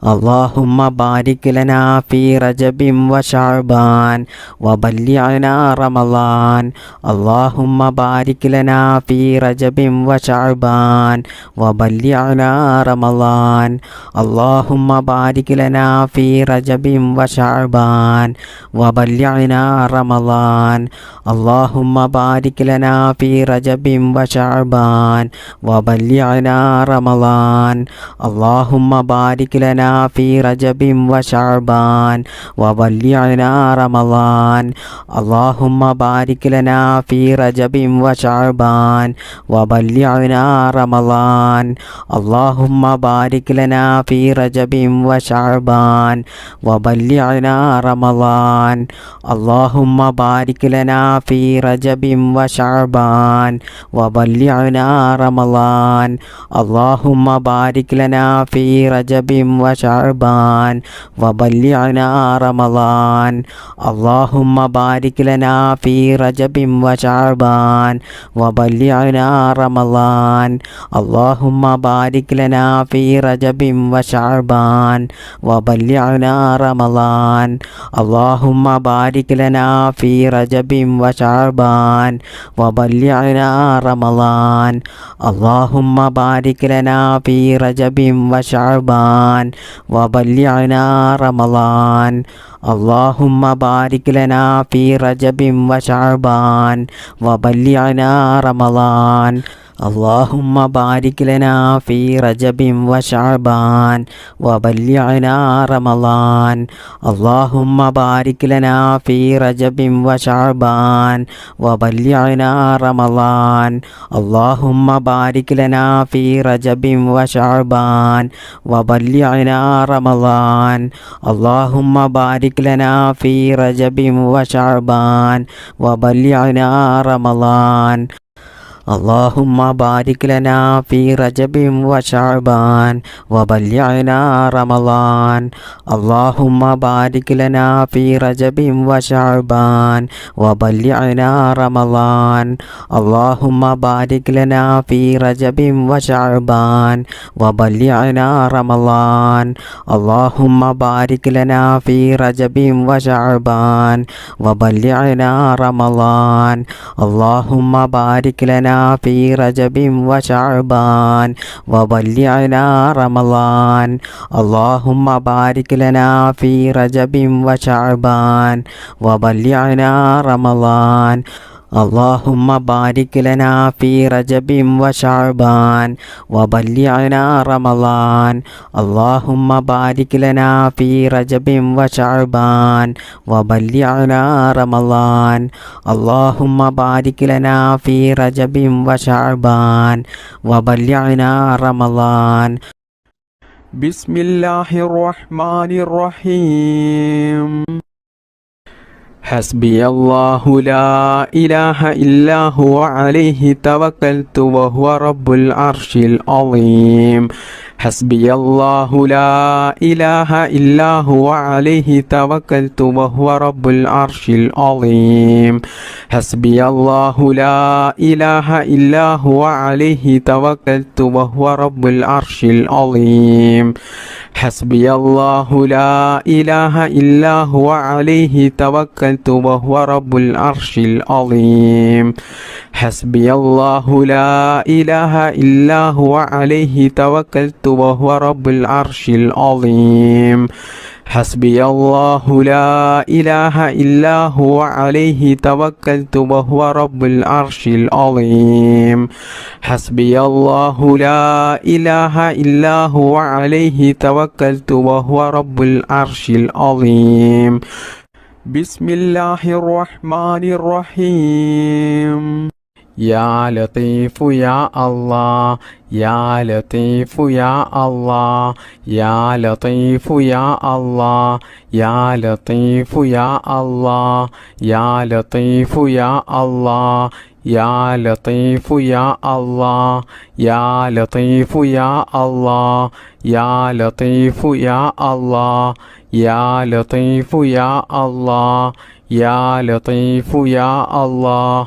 اللهم بارك لنا في رجب وشعبان وبلغنا رمضان اللهم بارك لنا في رجب وشعبان وبلغنا رمضان اللهم بارك لنا في رجب وشعبان وبلغنا رمضان اللهم بارك لنا في رجب وشعبان وبلغنا رمضان اللهم بارك لنا في رجب وشعبان وبلغنا رمضان اللهم بارك لنا في رجب وشعبان وبلغنا رمضان اللهم بارك لنا في رجب وشعبان وبلغنا رمضان اللهم بارك لنا في رجب وشعبان وبلغنا رمضان اللهم بارك لنا في رجب وشعبان وبلغنا رمضان اللهم بارك لنا في رجب وشعبان وبلغنا رمضان اللهم بارك لنا في رجب وشعبان وبلغنا رمضان اللهم بارك لنا في رجب وشعبان وبلغنا رمضان اللهم بارك لنا في رجب وشعبان وبلغنا رمضان اللهم بارك لنا في رجب وشعبان وبلغنا رمضان اللهم بارك لنا في رجب وشعبان وبلغنا رمضان اللهم بارك لنا في رجب وشعبان وبلغنا رمضان اللهم بارك لنا في رجب وشعبان وبلغنا رمضان اللهم بارك لنا في رجب وشعبان وبلغنا رمضان اللهم بارك لنا في رجب وشعبان وبلغنا رمضان اللهم بارك لنا في رجب وشعبان وبلغنا رمضان اللهم بارك لنا في رجب وشعبان وبلغنا رمضان اللهم بارك لنا في رجب وشعبان وبلغنا رمضان اللهم بارك لنا في رجب وشعبان وبلغنا رمضان اللهم بارك لنا في رجب وشعبان وبلغنا رمضان اللهم بارك لنا في رجب وشعبان وبلغنا رمضان اللهم بارك لنا في رجب وشعبان وبلغنا رمضان اللهم بارك لنا في رجب وشعبان وبلغنا رمضان بسم الله الرحمن الرحيم حسبي الله لا إله إلا هو عليه توكلت وهو رب العرش العظيم حسبي الله لا إله إلا هو عليه توكلت وهو رب العرش العظيم حسبي الله لا إله إلا هو عليه توكلت وهو رب العرش العظيم حسبي الله لا إله إلا هو عليه توكلت وهو رب العرش العظيم حسبي الله لا إله إلا هو عليه توكلت وهو رب العرش العظيم حسبي الله لا إله إلا هو عليه توكلت وهو رب العرش العظيم حسبي الله لا إله إلا هو عليه توكلت وهو رب العرش العظيم بسم الله الرحمن الرحيم يا لطيف يا الله يا لطيف يا الله يا لطيف يا الله يا لطيف يا الله يا لطيف يا الله يا لطيف يا الله يا لطيف يا الله يا لطيف يا الله يا لطيف يا الله يا لطيف يا الله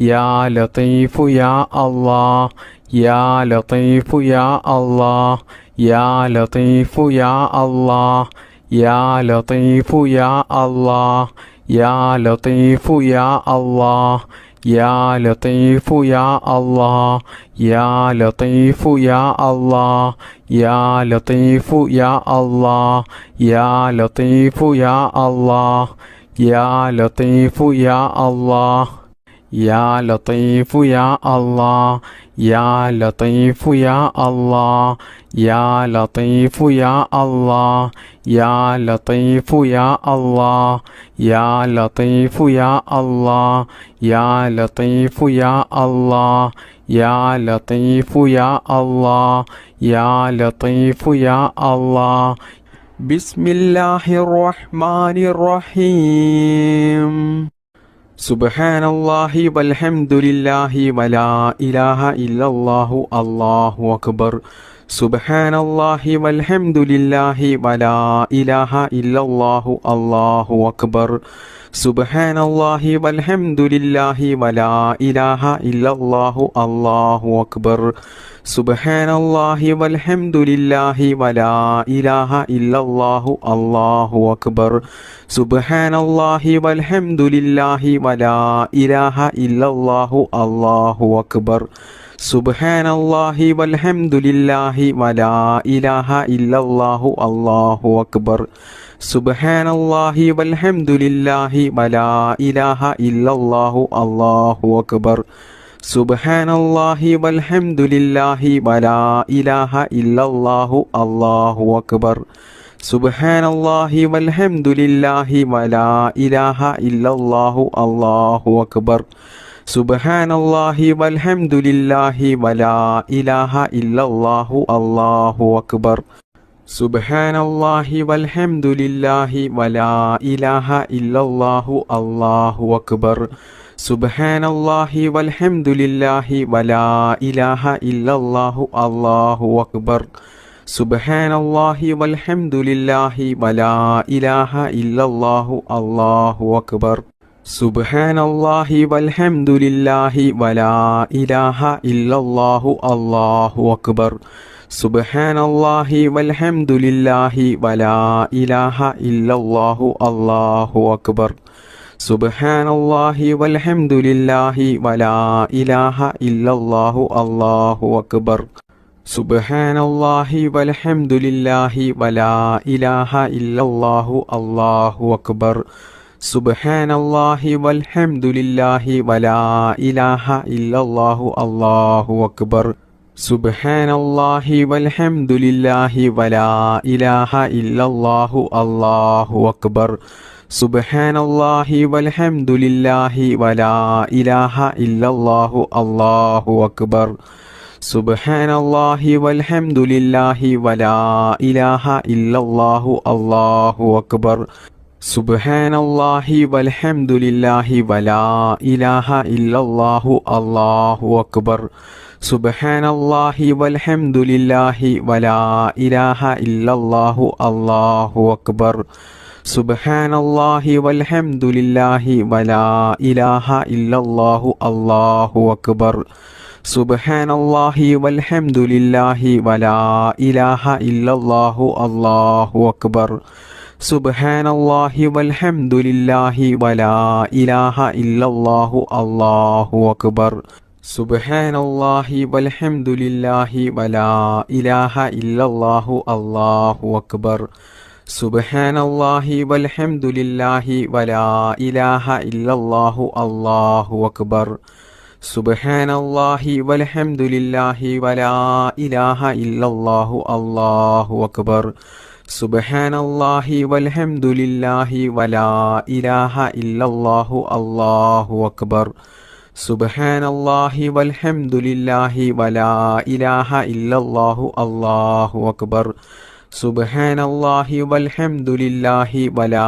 യാ ലതീഫു യാ അല്ലാഹ് യാ ലതീഫു യാ അല്ലാഹ് യാ ലതീഫു യാ അല്ലാഹ് യാ ലതീഫു യാ അല്ലാഹ് യാ ലതീഫു യാ അല്ലാഹ് യാ ലതീഫു യാ അല്ലാഹ് യാ ലതീഫു യാ അല്ലാഹ് യാ ലതീഫു യാ അല്ലാഹ് യാ ലതീഫു യാ അല്ലാഹ് യാ ലതീഫു യാ അല്ലാഹ് യാ ലതീഫു യാ അല്ലാഹ് യാ ലതീഫു യാ അല്ലാഹ് യാ ലതീഫു യാ അല്ലാഹ് യാ ലതീഫു യാ അല്ലാഹ് യാ ലതീഫു യാ അല്ലാഹ് യാ ലതീഫു യാ അല്ലാഹ് യാ ലതീഫു യാ അല്ലാഹ് യാ ലതീഫു യാ അല്ലാഹ് ബിസ്മില്ലാഹിർ റഹ്മാനിർ റഹീം സുബ്ഹാനല്ലാഹി വൽഹംദുലില്ലാഹി വലാ ഇലാഹ ഇല്ലല്ലാഹു അല്ലാഹു അക്ബർ സുബ്ഹാനല്ലാഹി വൽഹംദുലില്ലാഹി വലാ ഇലാഹ ഇല്ലല്ലാഹു അല്ലാഹു അക്ബർ സുബ്ഹാനല്ലാഹി വൽഹംദുലില്ലാഹി വലാ ഇലാഹ ഇല്ലല്ലാഹു അല്ലാഹു അക്ബർ സുബ്ഹാനല്ലാഹി വൽഹംദുലില്ലാഹി വലാ ഇലാഹ ഇല്ലല്ലാഹു അല്ലാഹു അക്ബർ സുബ്ഹാനല്ലാഹി വൽഹംദുലില്ലാഹി വലാ ഇലാഹ ഇല്ലല്ലാഹു അല്ലാഹു അക്ബർ സുബ്ഹാനല്ലാഹി വൽഹംദുലില്ലാഹി വലാ ഇലാഹ ഇല്ലല്ലാഹു അല്ലാഹു അക്ബർ സുബ്ഹാനല്ലാഹി വൽഹംദുലില്ലാഹി വലാ ഇലാഹ ഇല്ലല്ലാഹു അല്ലാഹു അക്ബർ സുബ്ഹാനല്ലാഹി വൽഹംദുലില്ലാഹി വലാ ഇലാഹ ഇല്ലല്ലാഹു അല്ലാഹു അക്ബർ സുബ്ഹാനല്ലാഹി വൽഹംദുലില്ലാഹി വലാ ഇലാഹ ഇല്ലല്ലാഹു അല്ലാഹു അക്ബർ സുബ്ഹാനല്ലാഹി വൽഹംദുലില്ലാഹി വലാ ഇലാഹ ഇല്ലല്ലാഹു അല്ലാഹു അക്ബർ സുബ്ഹാനല്ലാഹി വൽഹംദുലില്ലാഹി വലാ ഇലാഹ ഇല്ലല്ലാഹു അല്ലാഹു അക്ബർ സുബ്ഹാനല്ലാഹി വൽഹംദുലില്ലാഹി വലാ ഇലാഹ ഇല്ലല്ലാഹു അല്ലാഹു അക്ബർ സുബ്ഹാനല്ലാഹി വൽഹംദുലില്ലാഹി വലാ ഇലാഹ ഇല്ലല്ലാഹു അല്ലാഹു അക്ബർ സുബ്ഹാനല്ലാഹി വൽഹംദുലില്ലാഹി വലാ ഇലാഹ ഇല്ലല്ലാഹു അല്ലാഹു അക്ബർ സുബ്ഹാനല്ലാഹി വൽഹംദുലില്ലാഹി വലാ ഇലാഹ ഇല്ലല്ലാഹു അല്ലാഹു അക്ബർ സുബ്ഹാനല്ലാഹി വൽഹംദുലില്ലാഹി വലാ ഇലാഹ ഇല്ലല്ലാഹു അല്ലാഹു അക്ബർ സുബ്ഹാനല്ലാഹി വൽഹംദുലില്ലാഹി വലാ ഇലാഹ ഇല്ലല്ലാഹു അല്ലാഹു അക്ബർ സുബ്ഹാനല്ലാഹി വൽഹംദുലില്ലാഹി വലാ ഇലാഹ ഇല്ലല്ലാഹു അല്ലാഹു അക്ബർ സുബ്ഹാനല്ലാഹി വൽഹംദുലില്ലാഹി വലാ ഇലാഹ ഇല്ലല്ലാഹു അല്ലാഹു അക്ബർ സുബ്ഹാനല്ലാഹി വൽഹംദുലില്ലാഹി വലാ ഇലാഹ ഇല്ലല്ലാഹു അല്ലാഹു അക്ബർ സുബ്ഹാനല്ലാഹി വൽഹംദുലില്ലാഹി വലാ ഇലാഹ ഇല്ലല്ലാഹു അല്ലാഹു അക്ബർ സുബ്ഹാനല്ലാഹി വൽഹംദുലില്ലാഹി വലാ ഇലാഹ ഇല്ലല്ലാഹു അല്ലാഹു അക്ബർ സുബ്ഹാനല്ലാഹി വൽഹംദുലില്ലാഹി വലാ ഇലാഹ ഇല്ലല്ലാഹു അല്ലാഹു അക്ബർ സുബ്ഹാനല്ലാഹി വൽഹംദുലില്ലാഹി വലാ ഇലാഹ ഇല്ലല്ലാഹു അല്ലാഹു അക്ബർ സുബ്ഹാനല്ലാഹി വൽഹംദുലില്ലാഹി വലാ ഇലാഹ ഇല്ലല്ലാഹു അല്ലാഹു അക്ബർ സുബ്ഹാനല്ലാഹി വൽഹംദുലില്ലാഹി വലാ ഇലാഹ ഇല്ലല്ലാഹു അല്ലാഹു അക്ബർ സുബ്ഹാനല്ലാഹി വൽഹംദുലില്ലാഹി വലാ ഇലാഹ ഇല്ലല്ലാഹു അല്ലാഹു അക്ബർ സുബ്ഹാനല്ലാഹി വൽഹംദുലില്ലാഹി വലാ ഇലാഹ ഇല്ലല്ലാഹു അല്ലാഹു അക്ബർ സുബ്ഹാനല്ലാഹി വൽഹംദുലില്ലാഹി വലാ ഇലാഹ ഇല്ലല്ലാഹു അല്ലാഹു അക്ബർ സുബ്ഹാനല്ലാഹി വൽഹംദുലില്ലാഹി വലാ ഇലാഹ ഇല്ലല്ലാഹു അല്ലാഹു അക്ബർ സുബ്ഹാനല്ലാഹി വൽഹംദുലില്ലാഹി വലാ ഇലാഹ ഇല്ലല്ലാഹു അല്ലാഹു അക്ബർ സുബ്ഹാനല്ലാഹി വൽഹംദുലില്ലാഹി വലാ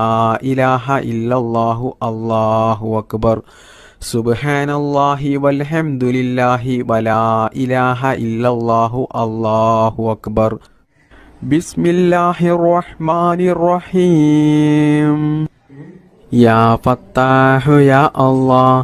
ഇലാഹ ഇല്ലല്ലാഹു അല്ലാഹു അക്ബർ സുബ്ഹാനല്ലാഹി വൽഹംദുലില്ലാഹി വലാ ഇലാഹ ഇല്ലല്ലാഹു അല്ലാഹു അക്ബർ ബിസ്മില്ലാഹിർ റഹ്മാനിർ റഹീം യാ ഫത്താഹു യാ അല്ലാഹ്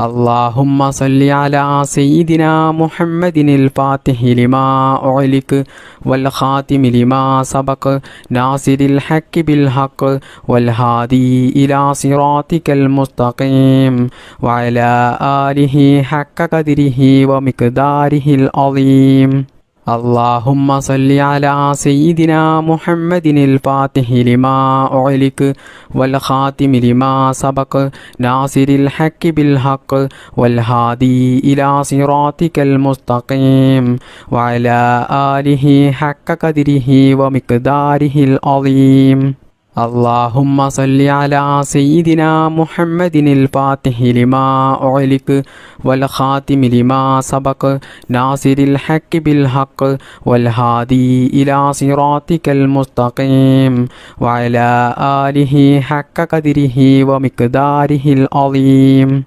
اللهم صل على سيدنا محمد الفاتح لما أغلق والخاتم لما سبق ناصر الحق بالحق والهادي إلى صراطك المستقيم وعلى آله حق قدره ومقداره العظيم. اللهم صل على سيدنا محمد الفاتح لما أغلق والخاتم لما سبق ناصر الحق بالحق والهادي إلى صراطك المستقيم وعلى آله حق قدره ومقداره العظيم. اللهم صل على سيدنا محمد الفاتح لما أغلق والخاتم لما سبق ناصر الحق بالحق والهادي إلى صراطك المستقيم وعلى آله حق قدره ومقداره العظيم.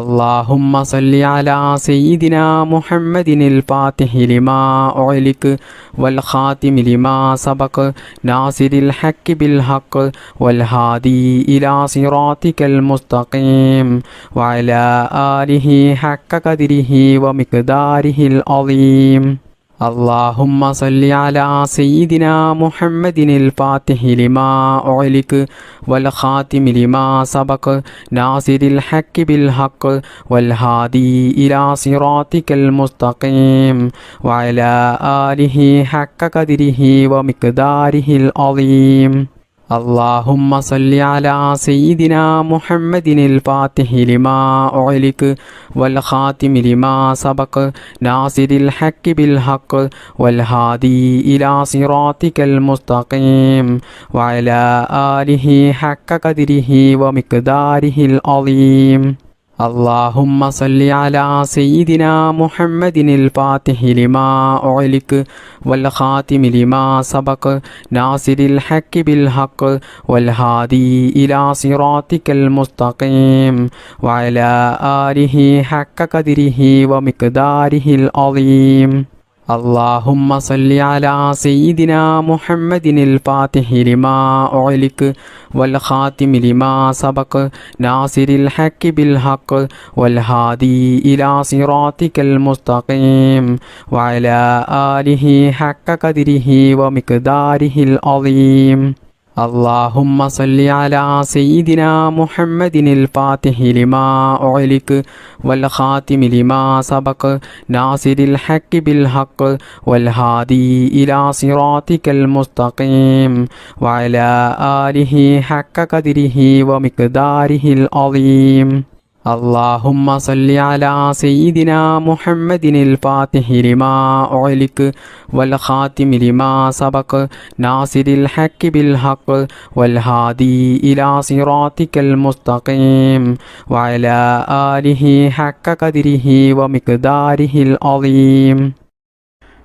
اللهم صل على سيدنا محمد الفاتح لما أغلق والخاتم لما سبق ناصر الحق بالحق والهادي إلى صراطك المستقيم وعلى آله حق قدره ومقداره العظيم. اللهم صل على سيدنا محمد الفاتح لما أغلق والخاتم لما سبق ناصر الحق بالحق والهادي إلى صراطك المستقيم وعلى آله حق قدره ومقداره العظيم. اللهم صل على سيدنا محمد الفاتح لما أغلق والخاتم لما سبق ناصر الحق بالحق والهادي إلى صراطك المستقيم وعلى آله حق قدره ومقداره العظيم. اللهم صل على سيدنا محمد الفاتح لما أغلق والخاتم لما سبق ناصر الحق بالحق والهادي إلى صراطك المستقيم وعلى آله حق قدره ومقداره العظيم. اللهم صل على سيدنا محمد الفاتح لما أغلق والخاتم لما سبق ناصر الحق بالحق والهادي إلى صراطك المستقيم وعلى آله حق قدره ومقداره العظيم. اللهم صل على سيدنا محمد الفاتح لما أغلق والخاتم لما سبق ناصر الحق بالحق والهادي إلى صراطك المستقيم وعلى آله حق قدره ومقداره العظيم. اللهم صل على سيدنا محمد الفاتح لما أغلق والخاتم لما سبق ناصر الحق بالحق والهادي إلى صراطك المستقيم وعلى آله حق قدره ومقداره العظيم.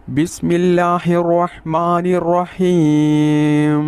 بسم الله الرحمن الرحيم.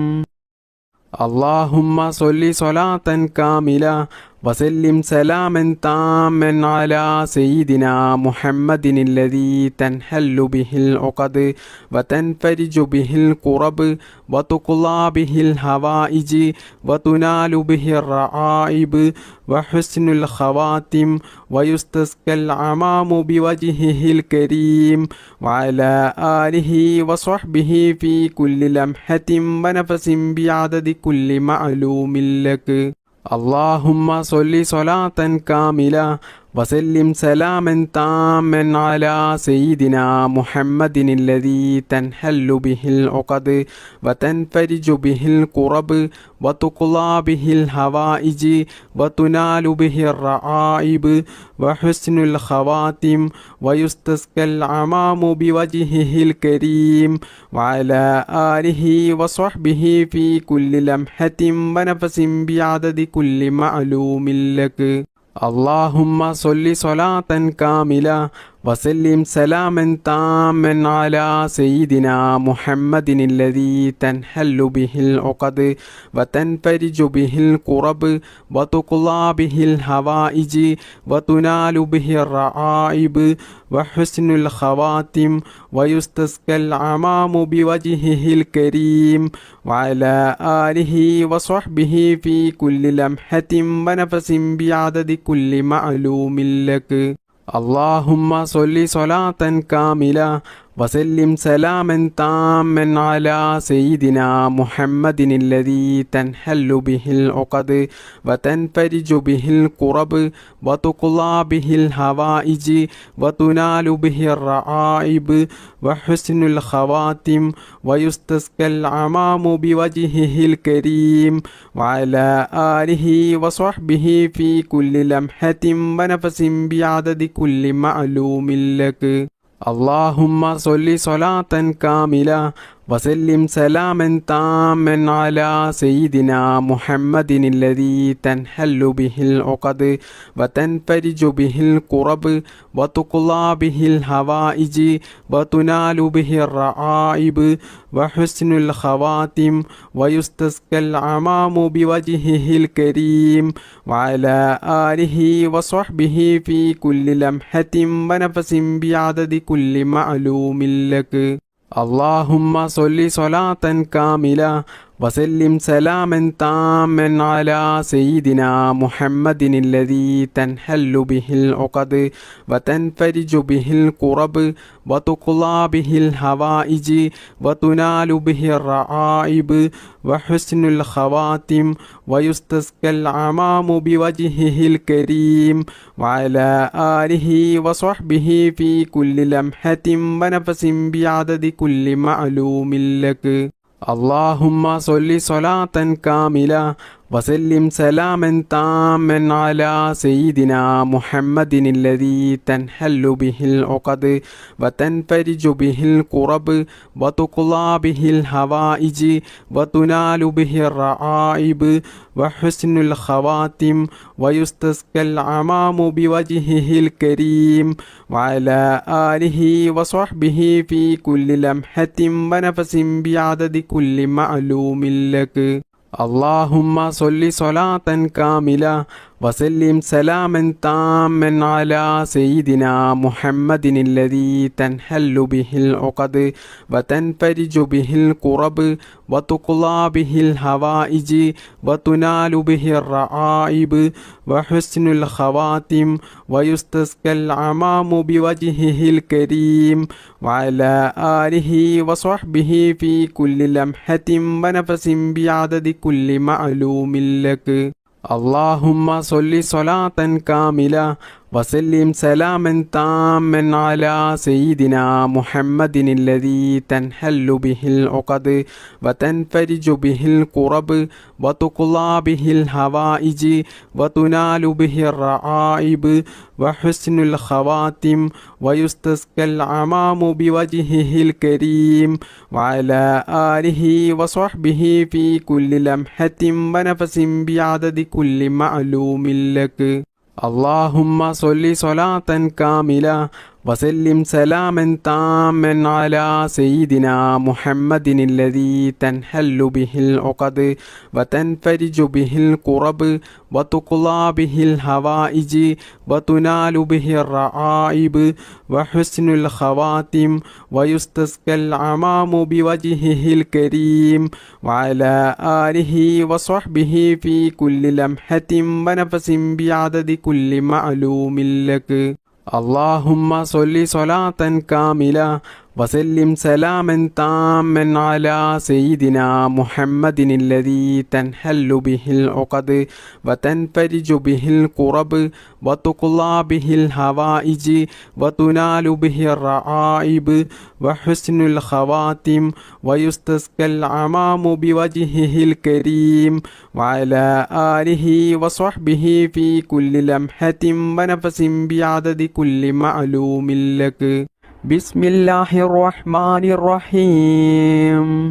اللهم صل صلاة كاملة وسلم سلاما تاما على سيدنا محمد الذي تنحل به العقد وتنفرج به الكرب وتقضى به الحوائج وتنال به الرعائب وحسن الخواتم ويستسقى العمام بوجهه الكريم وعلى آله وصحبه في كل لمحة ونفس بعدد كل معلوم لك. اللهم صل صلاة كاملة وسلم سلاما تاما على سيدنا محمد الذي تنحل به العقد وتنفرج به الكرب وتقضى به الحوائج وتنال به الرعائب وحسن الخواتم ويستسقى العمام بوجهه الكريم وعلى آله وصحبه في كل لمحة ونفس بعدد كل معلوم لك. اللهم صل صلاة كاملة وسلم سلاما تاما على سيدنا محمد الذي تنحل به العقد وتنفرج به الكرب وتقضى به الحوائج وتنال به الرعائب وحسن الخواتم ويستسقى العمام بوجهه الكريم وعلى آله وصحبه في كل لمحة ونفس بعدد كل معلوم لك. اللهم صل صلاة كاملة وسلم سلاما تاما على سيدنا محمد الذي تنحل به العقد وتنفرج به الكرب وتقضى به الحوائج وتنال به الرعائب وحسن الخواتم ويستسقى العمام بوجهه الكريم وعلى آله وصحبه في كل لمحة ونفس بعدد كل معلوم لك. اللهم صل صلاة كاملة وسلم سلاما تاما على سيدنا محمد الذي تنحل به العقد وتنفرج به الكرب وتقضى به الحوائج وتنال به الرعائب وحسن الخواتم ويستسقى العمام بوجهه الكريم وعلى آله وصحبه في كل لمحة ونفس بعدد كل معلوم لك. اللهم صل صلاة كاملة وسلم سلاما تاما على سيدنا محمد الذي تنحل به العقد وتنفرج به الكرب وتقضى به الحوائج وتنال به الرعائب وحسن الخواتم ويستسقى العمام بوجهه الكريم وعلى آله وصحبه في كل لمحة ونفس بعدد كل معلوم لك. اللهم صل صلاة كاملة وسلم سلاما تاما على سيدنا محمد الذي تنحل به العقد وتنفرج به الكرب وتقضى به الحوائج وتنال به الرعائب وحسن الخواتم ويستسقى العمام بوجهه الكريم وعلى آله وصحبه في كل لمحة ونفس بعدد كل معلوم لك. اللهم صل صلاة كاملة وسلم سلاما تاما على سيدنا محمد الذي تنحل به العقد وتنفرج به الكرب وتقضى به الحوائج وتنال به الرعائب وحسن الخواتم ويستسقى العمام بوجهه الكريم وعلى آله وصحبه في كل لمحة ونفس بعدد كل معلوم لك. اللهم صل صلاة كاملة وسلم سلاما تاما على سيدنا محمد الذي تنحل به العقد وتنفرج به الكرب وتقضى به الحوائج وتنال به الرعائب وحسن الخواتم ويستسقى العمام بوجهه الكريم وعلى آله وصحبه في كل لمحة ونفس بعدد كل معلوم لك. اللهم صل صلاة كاملة وسلم سلاما تاما على سيدنا محمد الذي تنحل به العقد وتنفرج به الكرب وتقضى به الحوائج وتنال به الرعائب وحسن الخواتم ويستسقى العمام بوجهه الكريم وعلى آله وصحبه في كل لمحة ونفس بعدد كل معلوم لك. اللهم صل صلاة كاملة وسلم سلاما تاما على سيدنا محمد الذي تنحل به العقد وتنفرج به الكرب وتقضى به الحوائج وتنال به الرعائب وحسن الخواتم ويستسقى العمام بوجهه الكريم وعلى آله وصحبه في كل لمحة ونفس بعدد كل معلوم لك. بسم الله الرحمن الرحيم.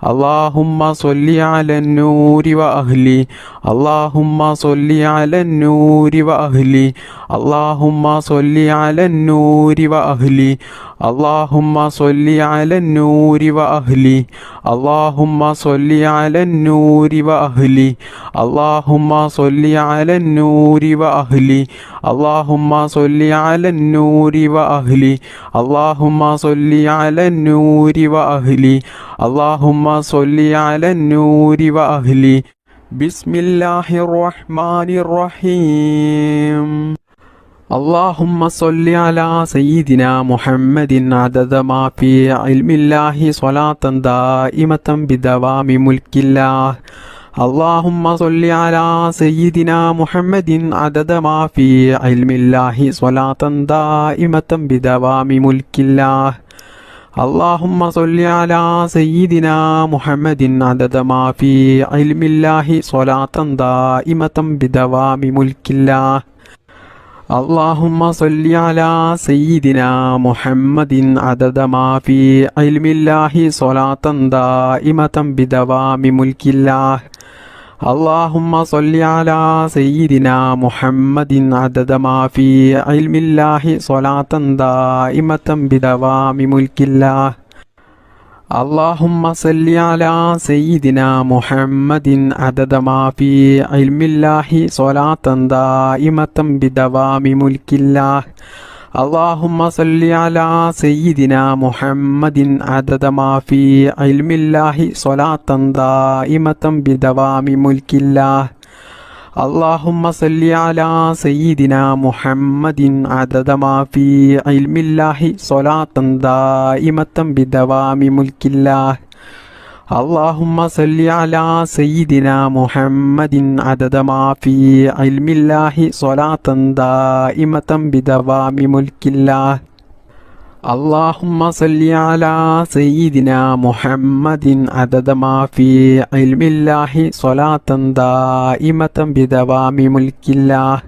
اللهم صل على النور وأهلي اللهم صل على النور وأهلي اللهم صل على النور وأهلي اللهم صل على النور وأهلي اللهم صل على النور وأهلي اللهم صل على النور وأهلي اللهم صل على النور وأهلي اللهم صل على النور وأهلي اللهم صل على النور وأهلي بسم الله الرحمن الرحيم اللهم صل على سيدنا محمد عدد ما في علم الله صلاة دائمة بدوام ملك الله اللهم صل على سيدنا محمد عدد ما في علم الله صلاة دائمة بدوام ملك الله اللهم صل على سيدنا محمد عدد ما في علم الله صلاة دائمة بدوام ملك الله اللهم صل على سيدنا محمد عدد ما في علم الله صلاة دائمة بدوام ملك الله اللهم صل على سيدنا محمد عدد ما في علم الله صلاة دائمة بدوام ملك الله اللهم صل على سيدنا محمد عدد ما في علم الله صلاة دائمة بدوام ملك الله اللهم صل على سيدنا محمد عدد ما في علم الله صلاة دائمة بدوام ملك الله اللهم صل على سيدنا محمد عدد ما في علم الله صلاة دائمة بدوام ملك الله اللهم صل على سيدنا محمد عدد ما في علم الله صلاة دائمة بدوام ملك الله اللهم صل على سيدنا محمد عدد ما في علم الله صلاة دائمة بدوام ملك الله